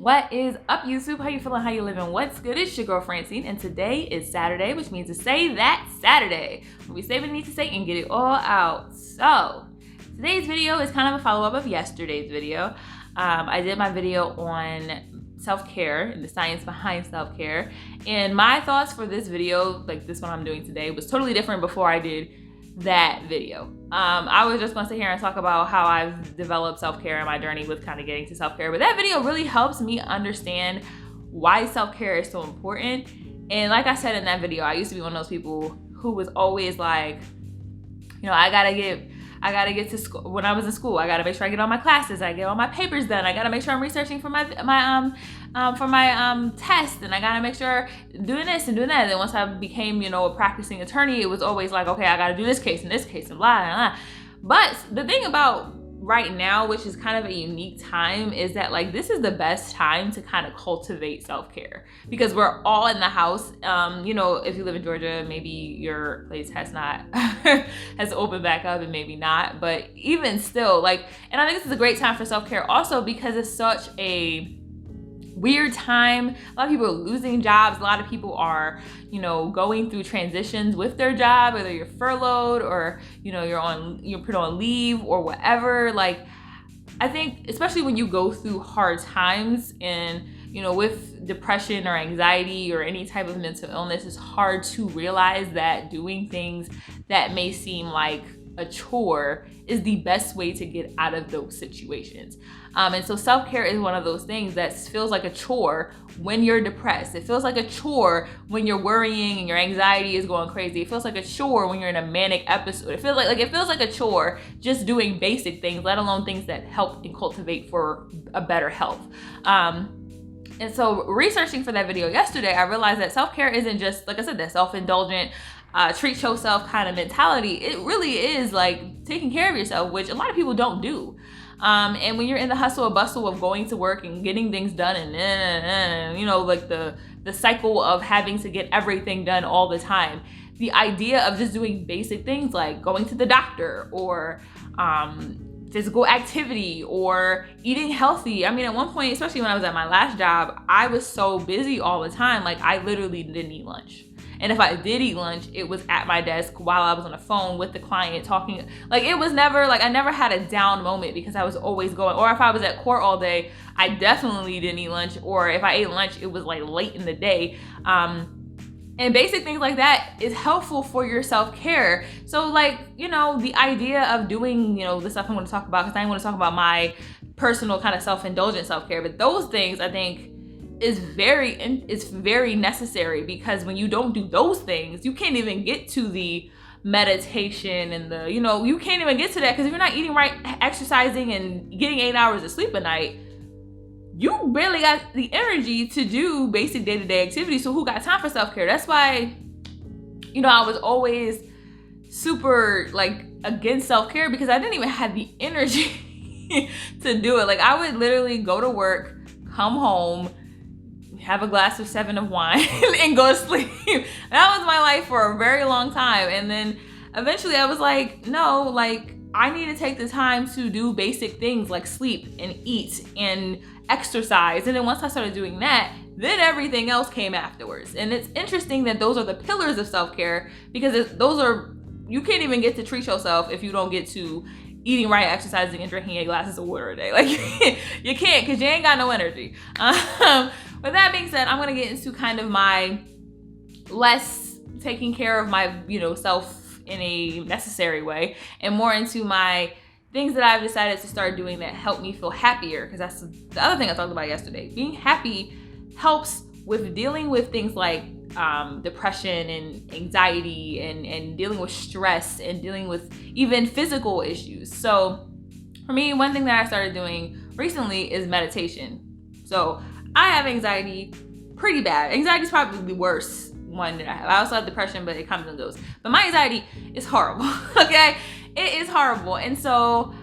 What is up, YouTube? How you feeling? How you living? What's good? It's your girl Francine, and today is Saturday, which means to say that Saturday. We say what we need to say and get it all out. So today's video is kind of a follow-up of yesterday's video. I did my video on self-care and the science behind self-care, and my thoughts for this video, like this one I'm doing today, was totally different before I did that video. I was just gonna sit here and talk about how I've developed self-care and my journey with kind of getting to self-care, but that video really helps me understand why self-care is so important. And like I said in that video, I used to be one of those people who was always like, you know, I gotta get to school. When I was in school, I gotta make sure I get all my classes, I get all my papers done, I gotta make sure I'm researching for my test, and I gotta make sure doing this and doing that. And then once I became, you know, a practicing attorney, it was always like, okay, I gotta do this case and blah, blah, blah. But the thing about right now, which is kind of a unique time, is that like this is the best time to kind of cultivate self-care because we're all in the house. You know, if you live in Georgia, maybe your place has not has opened back up and maybe not, but even still, like, and I think this is a great time for self-care also because it's such a weird time. A lot of people are losing jobs. A lot of people are, you know, going through transitions with their job, whether you're furloughed or, you know, you're put on leave or whatever. Like, I think especially when you go through hard times and, you know, with depression or anxiety or any type of mental illness, it's hard to realize that doing things that may seem like a chore is the best way to get out of those situations. And so self-care is one of those things that feels like a chore when you're depressed. It feels like a chore when you're worrying and your anxiety is going crazy. It feels like a chore when you're in a manic episode. It feels like a chore just doing basic things, let alone things that help and cultivate for a better health. And so researching for that video yesterday, I realized that self-care isn't just, like I said, that self-indulgent, treat yourself kind of mentality. It really is like taking care of yourself, which a lot of people don't do. And when you're in the hustle and bustle of going to work and getting things done and you know, like the cycle of having to get everything done all the time, the idea of just doing basic things like going to the doctor or physical activity or eating healthy. I mean, at one point, especially when I was at my last job, I was so busy all the time, like I literally didn't eat lunch. And if I did eat lunch, it was at my desk while I was on the phone with the client talking. Like it was never, like I never had a down moment because I was always going. Or if I was at court all day, I definitely didn't eat lunch. Or if I ate lunch, it was like late in the day. And basic things like that is helpful for your self-care. So like, you know, the idea of doing, you know, the stuff I'm going to talk about, because I want to talk about my personal kind of self-indulgent self-care, but those things I think is very necessary, because when you don't do those things, you can't even get to the meditation and the, you know, you can't even get to that, because if you're not eating right, exercising, and getting 8 hours of sleep a night, you barely got the energy to do basic day-to-day activities. So who got time for self-care? That's why, you know, I was always super like against self-care because I didn't even have the energy to do it. Like I would literally go to work, come home, have a glass of 7 of wine and go to sleep. That was my life for a very long time. And then eventually I was like, no, like I need to take the time to do basic things like sleep and eat and exercise. And then once I started doing that, then everything else came afterwards. And it's interesting that those are the pillars of self-care, because you can't even get to treat yourself if you don't get to eating right, exercising, and drinking 8 glasses of water a day. Like you can't, because you ain't got no energy. With that being said, I'm gonna get into kind of my less taking care of my, you know, self in a necessary way, and more into my things that I've decided to start doing that help me feel happier, because that's the other thing I talked about yesterday. Being happy helps with dealing with things like depression and anxiety and dealing with stress and dealing with even physical issues. So for me, one thing that I started doing recently is meditation. So I have anxiety pretty bad. Anxiety is probably the worst one that I have. I also have depression, but it comes and goes. But my anxiety is horrible, okay? It is horrible. And so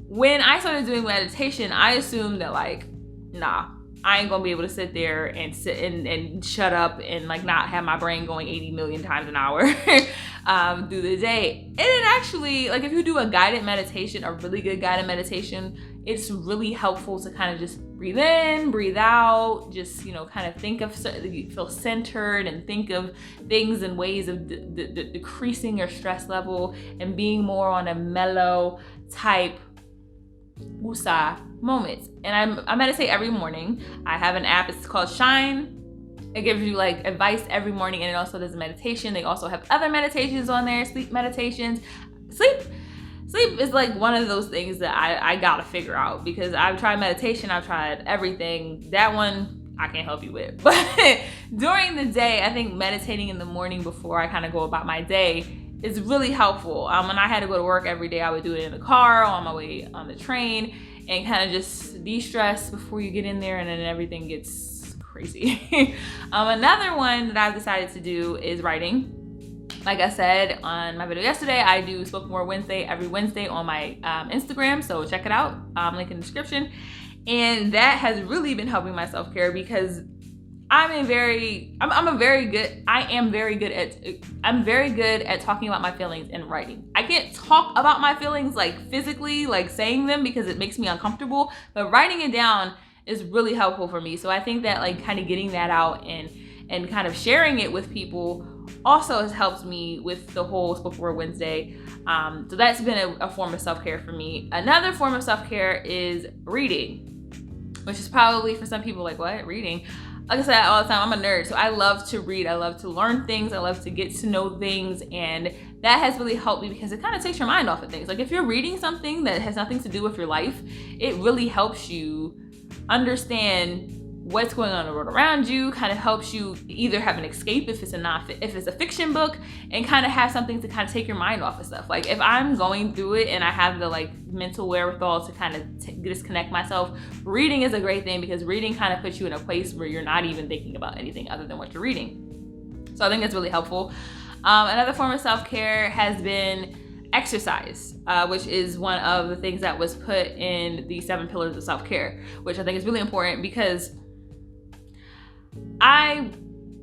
when I started doing meditation, I assumed that like, nah, I ain't gonna be able to sit there and sit and shut up and like not have my brain going 80 million times an hour. through the day. And it actually, like if you do a guided meditation, a really good guided meditation, it's really helpful to kind of just breathe in, breathe out, just, kind of think of, feel centered and think of things and ways of decreasing your stress level and being more on a mellow type wusa moments. And I meditate every morning. I have an app, it's called Shine. It gives you like advice every morning, and it also does a meditation. They also have other meditations on there, sleep meditations. Sleep is like one of those things that I gotta figure out, because I've tried meditation, I've tried everything. That one I can't help you with. But during the day, I think meditating in the morning before I kind of go about my day is really helpful. When I had to go to work every day, I would do it in the car, on my way on the train, and kind of just de-stress before you get in there, and then everything gets crazy. Another one that I've decided to do is writing. Like I said on my video yesterday, I do Spoken Word Wednesday every Wednesday on my Instagram, so check it out, link in the description. And that has really been helping my self-care, because I'm very good at talking about my feelings in writing. I can't talk about my feelings like physically, like saying them, because it makes me uncomfortable, but writing it down is really helpful for me. So I think that like kind of getting that out and kind of sharing it with people also has helped me with the whole Spoken Word Wednesday. So that's been a form of self-care for me. Another form of self-care is reading, which is probably for some people like, what, reading? Like I said all the time, I'm a nerd, so I love to read. I love to learn things. I love to get to know things, and that has really helped me, because it kind of takes your mind off of things. Like if you're reading something that has nothing to do with your life, it really helps you understand what's going on in the world around you, kind of helps you either have an escape if it's a fiction book, and kind of have something to kind of take your mind off of stuff. Like if I'm going through it and I have the like mental wherewithal to kind of disconnect myself, reading is a great thing, because reading kind of puts you in a place where you're not even thinking about anything other than what you're reading. So I think that's really helpful. Another form of self-care has been exercise, which is one of the things that was put in the 7 Pillars of SelfCare, which I think is really important, because I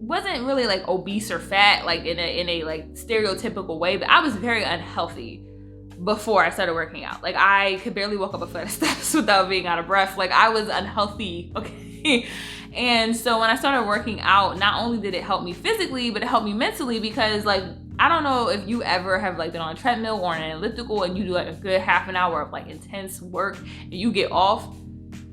wasn't really like obese or fat, like in a like stereotypical way, but I was very unhealthy before I started working out. Like I could barely walk up a flight of steps without being out of breath. Like I was unhealthy, okay? And so when I started working out, not only did it help me physically, but it helped me mentally, because like, I don't know if you ever have like been on a treadmill or an elliptical and you do like a good half an hour of like intense work and you get off,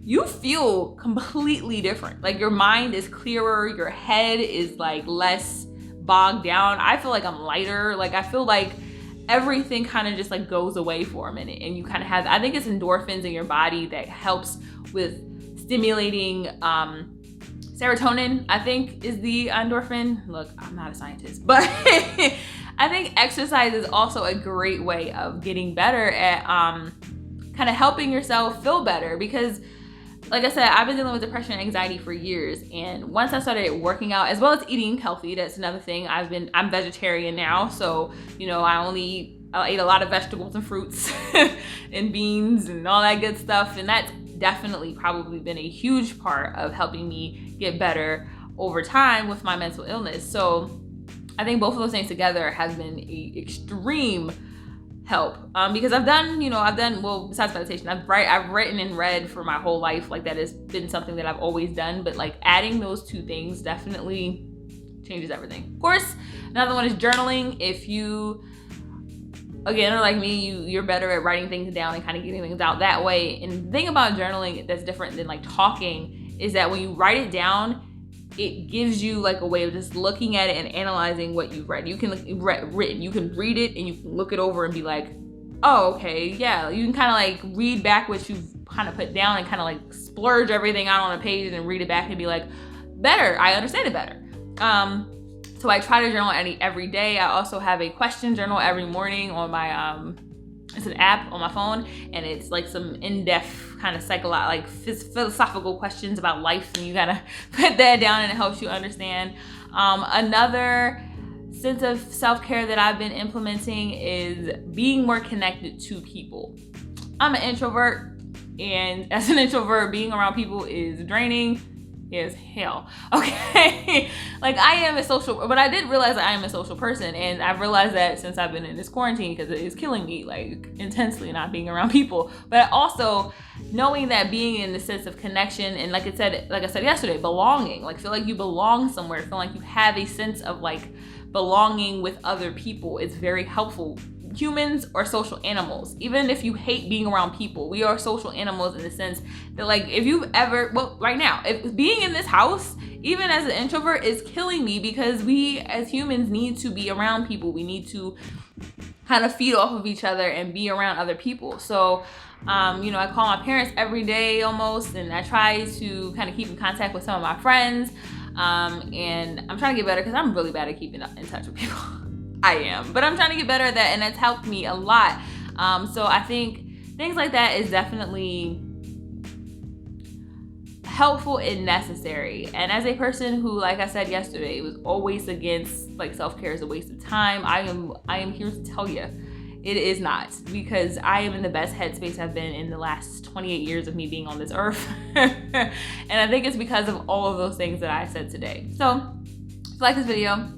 you feel completely different. Like your mind is clearer, your head is like less bogged down. I feel like I'm lighter. Like I feel like everything kind of just like goes away for a minute, and you kind of have, I think it's endorphins in your body that helps with stimulating serotonin, I think is the endorphin. Look, I'm not a scientist, but I think exercise is also a great way of getting better at kind of helping yourself feel better, because like I said, I've been dealing with depression and anxiety for years, and once I started working out as well as eating healthy, that's another thing. I'm vegetarian now, so I ate a lot of vegetables and fruits and beans and all that good stuff, and that's definitely probably been a huge part of helping me get better over time with my mental illness. So I think both of those things together has been a extreme help, because I've done, well, besides meditation, I've written and read for my whole life. Like that has been something that I've always done, but like adding those two things definitely changes everything. Of course, another one is journaling. If you, again, are like me, you're better at writing things down and kind of getting things out that way. And the thing about journaling that's different than like talking is that when you write it down, it gives you like a way of just looking at it and analyzing what you've read. You can you can read it and you can look it over and be like, oh, okay, yeah. You can kind of like read back what you've kind of put down and kind of like splurge everything out on a page and read it back and be like, better, I understand it better. So I try to journal every day. I also have a question journal every morning on my, it's an app on my phone, and it's like some in-depth kind of philosophical questions about life, and you gotta put that down and it helps you understand. Another sense of self-care that I've been implementing is being more connected to people. I'm an introvert, and as an introvert, being around people is draining. as hell. Okay. Like I am a social, but I did realize that I am a social person, and I've realized that since I've been in this quarantine, because it is killing me like intensely not being around people. But also knowing that being in the sense of connection, and like I said yesterday, belonging, like feel like you belong somewhere, feel like you have a sense of like belonging with other people is very helpful. Humans are social animals. Even if you hate being around people, we are social animals in the sense that like if you've ever, well, right now, if being in this house, even as an introvert, is killing me, because we as humans need to be around people. We need to kind of feed off of each other and be around other people. So I call my parents every day almost, and I try to kind of keep in contact with some of my friends, and I'm trying to get better because I'm really bad at keeping in touch with people. I am, but I'm trying to get better at that, and that's helped me a lot. So I think things like that is definitely helpful and necessary. And as a person who, like I said yesterday, was always against like self-care is a waste of time, I am here to tell you it is not, because I am in the best headspace I've been in the last 28 years of me being on this earth. And I think it's because of all of those things that I said today. So if you like this video,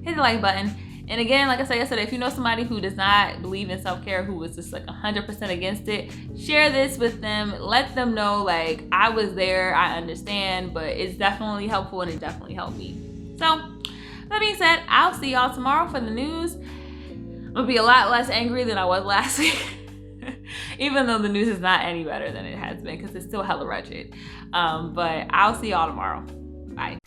hit the like button. And again, like I said yesterday, if you know somebody who does not believe in self-care, who was just like 100% against it, share this with them. Let them know, like, I was there, I understand, but it's definitely helpful and it definitely helped me. So, that being said, I'll see y'all tomorrow for the news. I'm gonna be a lot less angry than I was last week. Even though the news is not any better than it has been, because it's still hella wretched. But I'll see y'all tomorrow. Bye.